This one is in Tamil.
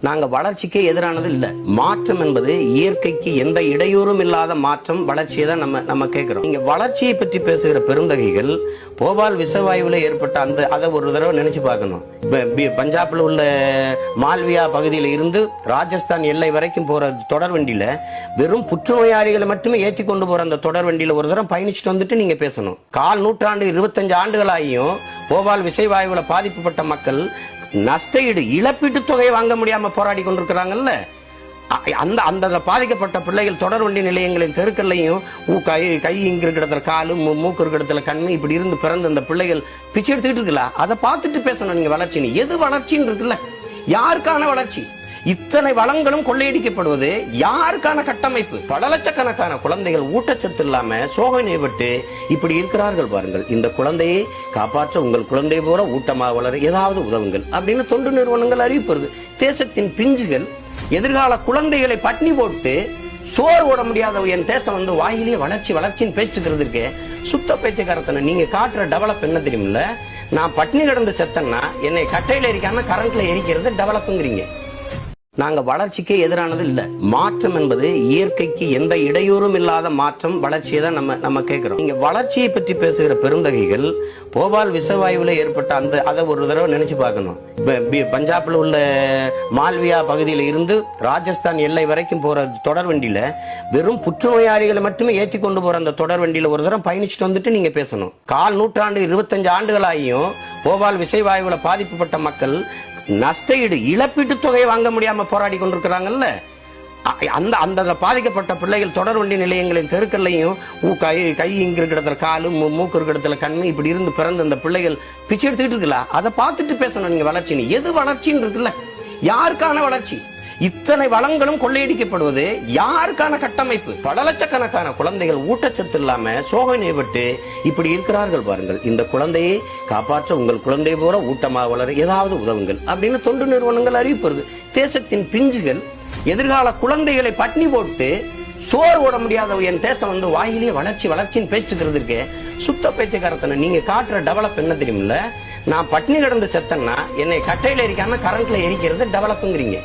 நாங்க வளர்ச்சிக்கே எதிரானது இல்ல. மாற்றம் என்பது இயற்கைக்கு எந்த இடையூறும் இல்லாத மாற்றம், வளர்ச்சியை தான் நம்ம கேட்கிறோம். நீங்க வளர்ச்சியை பற்றி பேசுகிற பெருந்தகைகள் போபால் விஷவாயுவில் ஏற்பட்ட அதை ஒரு தடவை நினைச்சு பார்க்கணும். பஞ்சாப்ல உள்ள மால்வியா பகுதியில் இருந்து ராஜஸ்தான் எல்லை வரைக்கும் போற தொடர் வண்டியில வெறும் புற்றுநோயாளிகளை மட்டுமே ஏற்றி கொண்டு போற அந்த தொடர் வண்டியில ஒரு தடவை பயணிச்சுட்டு வந்துட்டு நீங்க பேசணும். கால் நூற்றாண்டு 25 ஆண்டுகளாகியும் போபால் விஷவாயுவில பாதிக்கப்பட்ட மக்கள் நஷ்டஈடு இழப்பீட்டு தொகையை வாங்க முடியாம போராடி கொண்டிருக்கிறாங்கல்ல. அந்த பாதிக்கப்பட்ட பிள்ளைகள் தொடர் வண்டி நிலையங்களின் தெருக்கள்லையும் கை இங்க இருக்கிற இடத்துல காலு, மூக்கு இருக்கிற இடத்துல கண்ணு, இப்படி இருந்து பிறந்த அந்த பிள்ளைகள் பிச்சை எடுத்துக்கிட்டு இருக்குல்ல, அதை பார்த்துட்டு பேசணும். நீங்க வளர்ச்சி எது வளர்ச்சின்னு இருக்குல்ல, யாருக்கான வளர்ச்சி? இத்தனை வளங்களும் கொள்ளையடிக்கப்படுவது யாருக்கான கட்டமைப்பு? பல லட்சக்கணக்கான குழந்தைகள் ஊட்டச்சத்து இல்லாம சோகை நோய்பட்டு இப்படி இருக்கிறார்கள் பாருங்கள். இந்த குழந்தையை காப்பாற்ற உங்கள் குழந்தை போல ஊட்டமாக வளர ஏதாவது உதவுங்கள் அப்படின்னு தொண்டு நிறுவனங்கள் அறிவிப்பு. தேசத்தின் பிஞ்சுகள் எதிர்கால குழந்தைகளை பட்னி போட்டு சோறு ஓட முடியாத என் தேசம் வந்து வாயிலேயே வளர்ச்சின்னு பேச்சுக்கிறதுக்கு சுத்த பைத்தியக்காரத்தனை. நீங்க காட்டுற டெவலப் என்ன தெரியுமில்ல? நான் பட்னி கிடந்து செத்தன்னா என்னை கட்டையில எரிக்காம கரண்ட்ல எரிக்கிறது டெவலப்புங்கிறீங்க. நாங்க வளர்ச்சிக்கே எதிரானது இல்ல. மாற்றம் என்பது இயற்கைக்கு எந்த இடையூறும் இல்லாத மாற்றம், வளர்ச்சியை தான் நம்ம கேட்கிறோம். நீங்க வளர்ச்சியை பற்றி பேசுகிற பெருந்தகைகள் போபால் விஷவாயுவில் ஏற்பட்ட அதை ஒரு தடவை நினைச்சு பார்க்கணும். பஞ்சாப்ல உள்ள மால்வியா பகுதியில் இருந்து ராஜஸ்தான் எல்லை வரைக்கும் போற தொடர் வண்டியில வெறும் புற்றுநோயாளிகளை மட்டுமே ஏற்றி கொண்டு போற அந்த தொடர் வண்டியில ஒரு தடவை பயணிச்சுட்டு வந்துட்டு நீங்க பேசணும். கால் நூற்றாண்டு 25 ஆண்டுகளாகியும் போபால் விஷவாயுவில பாதிக்கப்பட்ட மக்கள் நஷ்டஈடு இழப்பீட்டு தொகையை வாங்க முடியாம போராடி கொண்டிருக்கிறாங்கல்ல. அந்த பாதிக்கப்பட்ட பிள்ளைகள் தொடர் வண்டி நிலையங்களின் தெருக்கள்லையும் கை இங்க இருக்கிற இடத்துல காலு, மூக்கு இருக்கிற இடத்துல கண்ணு, இப்படி இருந்து பிறந்த அந்த பிள்ளைகள் பிச்சை எடுத்துக்கிட்டு இருக்குல்ல, அதை பார்த்துட்டு பேசணும். நீங்க வளர்ச்சி எது வளர்ச்சின்னு இருக்குல்ல, யாருக்கான வளர்ச்சி? இத்தனை வளங்களும் கொள்ளையடிக்கப்படுவது யாருக்கான கட்டமைப்பு? பல லட்சக்கணக்கான குழந்தைகள் ஊட்டச்சத்து இல்லாம சோகை நோய்பட்டு இப்படி இருக்கிறார்கள் பாருங்கள். இந்த குழந்தையை காப்பாற்ற உங்கள் குழந்தை போல ஊட்டமாக வளர ஏதாவது உதவுங்கள் அப்படின்னு தொண்டு நிறுவனங்கள் அறிவிப்பு. தேசத்தின் பிஞ்சுகள் எதிர்கால குழந்தைகளை பட்னி போட்டு சோறு ஓட முடியாத என் தேசம் வந்து வாயிலேயே வளர்ச்சின்னு பேச்சுக்கிறதுக்கு சுத்த பைத்தியக்காரத்தனை. நீங்க காட்டுற டெவலப் என்ன தெரியுமில்ல? நான் பட்னி கிடந்து செத்தன்னா என்னை கட்டையில எரிக்காம கரண்ட்ல எரிக்கிறது டெவலப்புங்கிறீங்க.